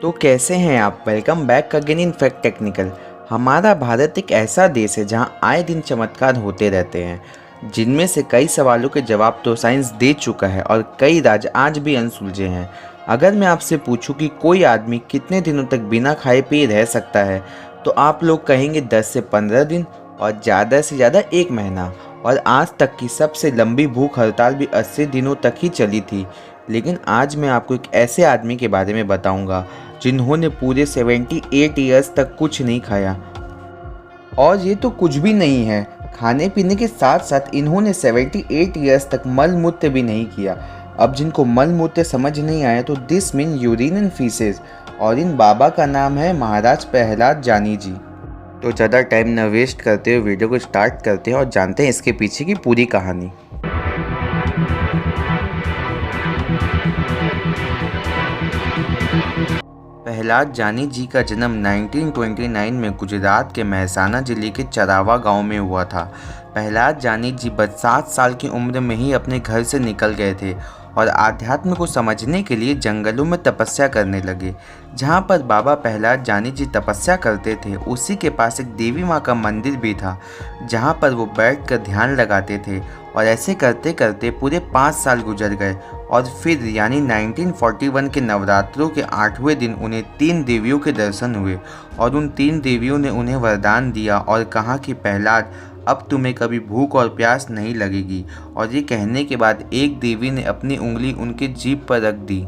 तो कैसे हैं आप? Welcome back again in fact technical. हमारा भारत एक ऐसा देश है जहां आए दिन चमत्कार होते रहते हैं, जिनमें से कई सवालों के जवाब तो साइंस दे चुका है और कई राज आज भी अनसुलझे हैं। अगर मैं आपसे पूछूं कि कोई आदमी कितने दिनों तक बिना खाए पिए रह सकता है, तो आप लोग कहेंगे 10 से 15 दिन और ज़्यादा से ज़्यादा 1 महीना। और आज तक की सबसे लंबी भूख हड़ताल भी 80 दिनों तक ही चली थी। लेकिन आज मैं आपको एक ऐसे आदमी के बारे में बताऊंगा जिन्होंने पूरे 78 ईयर्स तक कुछ नहीं खाया। और ये तो कुछ भी नहीं है, खाने पीने के साथ साथ इन्होंने 78 ईयर्स तक मल मूत्र भी नहीं किया। अब जिनको मल मूत्र समझ नहीं आया तो this mean urine and faeces. और इन बाबा का नाम है महाराज प्रहलाद जानी जी। तो ज़्यादा टाइम न वेस्ट करते हुए वीडियो को स्टार्ट करते हैं और जानते हैं इसके पीछे की पूरी कहानी। प्रहलाद जानी जी का जन्म 1929 में गुजरात के महसाना जिले के चरावा गांव में हुआ था। प्रहलाद जानी जी बस 7 साल की उम्र में ही अपने घर से निकल गए थे और आध्यात्म को समझने के लिए जंगलों में तपस्या करने लगे। जहाँ पर बाबा प्रहलाद जानी जी तपस्या करते थे, उसी के पास एक देवी माँ का मंदिर भी था, जहाँ पर वो बैठकर ध्यान लगाते थे। और ऐसे करते करते पूरे 5 साल गुजर गए और फिर यानी 1941 के नवरात्रों के 8वें दिन उन्हें 3 देवियों के दर्शन हुए। और उन 3 देवियों ने उन्हें वरदान दिया और कहा कि प्रहलाद, अब तुम्हें कभी भूख और प्यास नहीं लगेगी। और ये कहने के बाद एक देवी ने अपनी उंगली उनके जीभ पर रख दी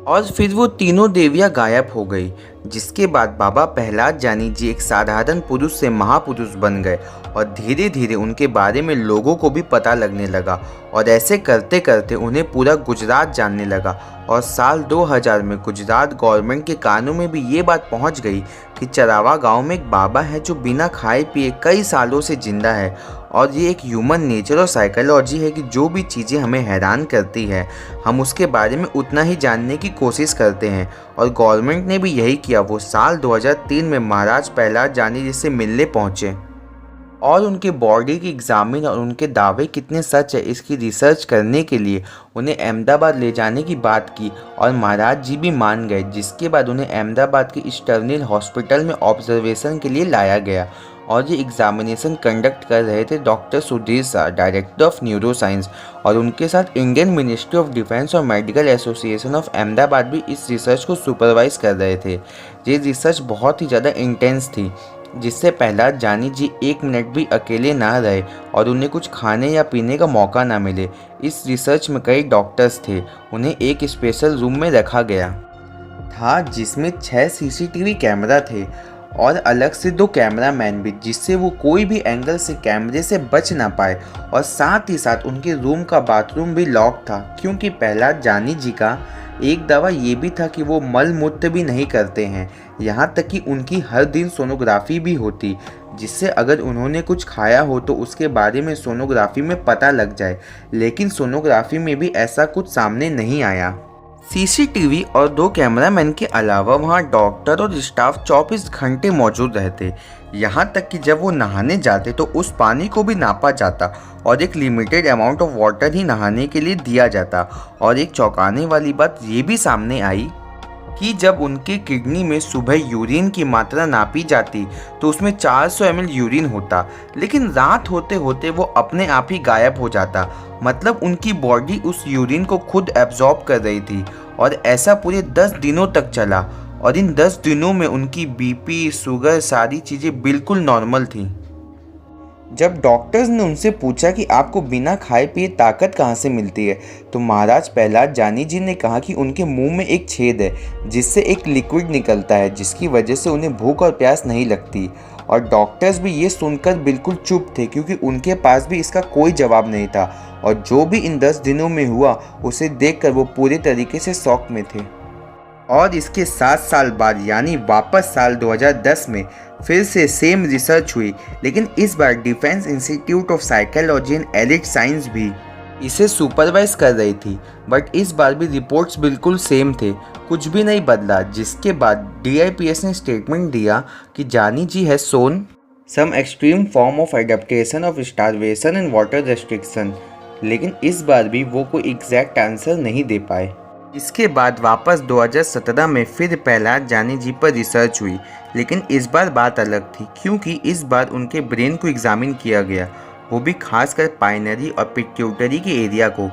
और फिर वो तीनों देवियां गायब हो गई। जिसके बाद बाबा प्रहलाद जानी जी एक साधारण पुरुष से महापुरुष बन गए और धीरे धीरे उनके बारे में लोगों को भी पता लगने लगा। और ऐसे करते करते उन्हें पूरा गुजरात जानने लगा। और साल 2000 में गुजरात गवर्नमेंट के कानों में भी ये बात पहुंच गई कि चरावा गांव में एक बाबा है जो बिना खाए पिए कई सालों से जिंदा है। और ये एक ह्यूमन नेचर और साइकोलॉजी है कि जो भी चीज़ें हमें हैरान करती है, हम उसके बारे में उतना ही जानने की कोशिश करते हैं। और गवर्नमेंट ने भी यही किया। वो साल 2003 में महाराज प्रहलाद जानी जी से मिलने पहुँचे और उनके बॉडी की एग्जामिन और उनके दावे कितने सच है इसकी रिसर्च करने के लिए उन्हें अहमदाबाद ले जाने की बात की। और महाराज जी भी मान गए, जिसके बाद उन्हें अहमदाबाद के स्टर्निल हॉस्पिटल में ऑब्जर्वेशन के लिए लाया गया। और ये एग्जामिनेशन कंडक्ट कर रहे थे doctor Sudhir Shah, director of neuro science. और उनके साथ इंडियन मिनिस्ट्री ऑफ डिफेंस और मेडिकल एसोसिएशन ऑफ अहमदाबाद भी इस रिसर्च को सुपरवाइज कर रहे थे। ये रिसर्च बहुत ही ज़्यादा इंटेंस थी, जिससे प्रहलाद जानी जी 1 मिनट भी अकेले ना रहे और उन्हें कुछ खाने या पीने का मौका ना मिले। इस रिसर्च में कई डॉक्टर्स थे, उन्हें एक स्पेशल रूम में रखा गया था जिसमें 6 सीसीटीवी कैमरा थे और अलग से 2 कैमरामैन भी, जिससे वो कोई भी एंगल से कैमरे से बच ना पाए। और साथ ही साथ उनके रूम का बाथरूम भी लॉक था, क्योंकि प्रहलाद जानी जी का एक दावा ये भी था कि वो मल मूत्र भी नहीं करते हैं। यहाँ तक कि उनकी हर दिन सोनोग्राफी भी होती, जिससे अगर उन्होंने कुछ खाया हो तो उसके बारे में सोनोग्राफी में पता लग जाए। लेकिन सोनोग्राफी में भी ऐसा कुछ सामने नहीं आया। सीसीटीवी और 2 कैमरामैन के अलावा वहाँ डॉक्टर और स्टाफ 24 घंटे मौजूद रहते। यहाँ तक कि जब वो नहाने जाते तो उस पानी को भी नापा जाता और एक लिमिटेड अमाउंट ऑफ वाटर ही नहाने के लिए दिया जाता। और एक चौंकाने वाली बात ये भी सामने आई कि जब उनके किडनी में सुबह यूरिन की मात्रा नापी जाती तो उसमें 400 ml यूरिन होता, लेकिन रात होते होते वो अपने आप ही गायब हो जाता। मतलब उनकी बॉडी उस यूरिन को खुद एब्जॉर्ब कर रही थी। और ऐसा पूरे 10 दिनों तक चला। और इन 10 दिनों में उनकी बीपी, शुगर, सारी चीज़ें बिल्कुल नॉर्मल थी। जब डॉक्टर्स ने उनसे पूछा कि आपको बिना खाए पिए ताकत कहाँ से मिलती है, तो महाराज प्रहलाद जानी जी ने कहा कि उनके मुंह में एक छेद है जिससे एक लिक्विड निकलता है, जिसकी वजह से उन्हें भूख और प्यास नहीं लगती। और डॉक्टर्स भी ये सुनकर बिल्कुल चुप थे, क्योंकि उनके पास भी इसका कोई जवाब नहीं था। और जो भी इन 10 दिनों में हुआ उसे देखकर वो पूरे तरीके से शॉक में थे। और इसके 7 साल बाद यानी वापस साल 2010 में फिर से सेम रिसर्च हुई, लेकिन इस बार defence institute of psychology and allied science भी इसे सुपरवाइज कर रही थी। बट इस बार भी रिपोर्ट्स बिल्कुल सेम थे, कुछ भी नहीं बदला। जिसके बाद DIPS ने स्टेटमेंट दिया कि Jani ji has shown some extreme form of adaptation of starvation and water restriction. लेकिन इस बार भी वो कोई एग्जैक्ट आंसर नहीं दे पाए। इसके बाद वापस 2017 में फिर प्रहलाद जानी जी पर रिसर्च हुई, लेकिन इस बार बात अलग थी क्योंकि इस बार उनके ब्रेन को एग्जामिन किया गया, वो भी खासकर पाइनरी और पिट्यूटरी के एरिया को,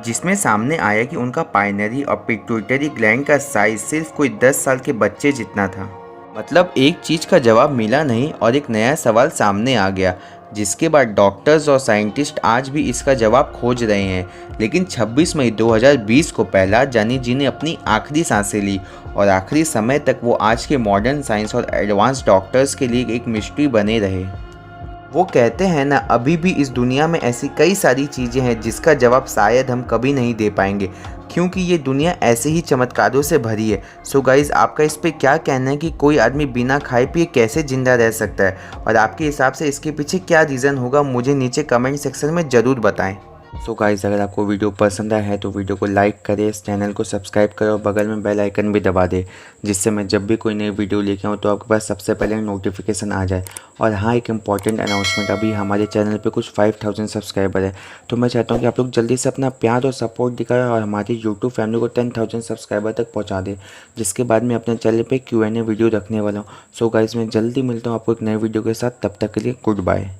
जिसमें सामने आया कि उनका पाइनरी और पिट्यूटरी ग्लैंड का साइज सिर्फ कोई 10 साल के बच्चे जितना था। मतलब एक चीज़ का जवाब मिला नहीं और एक नया सवाल सामने आ गया, जिसके बाद डॉक्टर्स और साइंटिस्ट आज भी इसका जवाब खोज रहे हैं। लेकिन 26 मई 2020 को प्रहलाद जानी जी ने अपनी आखिरी सांसें ली और आखिरी समय तक वो आज के मॉडर्न साइंस और एडवांस डॉक्टर्स के लिए एक मिस्ट्री बने रहे। वो कहते हैं ना, अभी भी इस दुनिया में ऐसी कई सारी चीज़ें हैं जिसका जवाब शायद हम कभी नहीं दे पाएंगे, क्योंकि ये दुनिया ऐसे ही चमत्कारों से भरी है। सो गाइज़, आपका इस पे क्या कहना है कि कोई आदमी बिना खाए पिए कैसे ज़िंदा रह सकता है, और आपके हिसाब से इसके पीछे क्या रीज़न होगा, मुझे नीचे कमेंट सेक्शन में ज़रूर बताएं। सो गाइज़, अगर आपको वीडियो पसंद आया है तो वीडियो को लाइक करें, इस चैनल को सब्सक्राइब करें और बगल में बेल आइकन भी दबा दें, जिससे मैं जब भी कोई नई वीडियो लेके आऊँ तो आपके पास सबसे पहले नोटिफिकेशन आ जाए। और हाँ, एक इम्पॉर्टेंट अनाउंसमेंट, अभी हमारे चैनल पे कुछ 5000 सब्सक्राइबर है, तो मैं चाहता हूँ कि आप लोग जल्दी से अपना प्यार और सपोर्ट दिखाएं और हमारी यूट्यूब फैमिली को 10,000 सब्सक्राइबर तक पहुँचा दें, जिसके बाद मैं अपने चैनल पर Q&A वीडियो रखने वाला हूँ। सो गाइज़, मैं जल्दी मिलता हूँ आपको एक नए वीडियो के साथ, तब तक के लिए गुड बाय।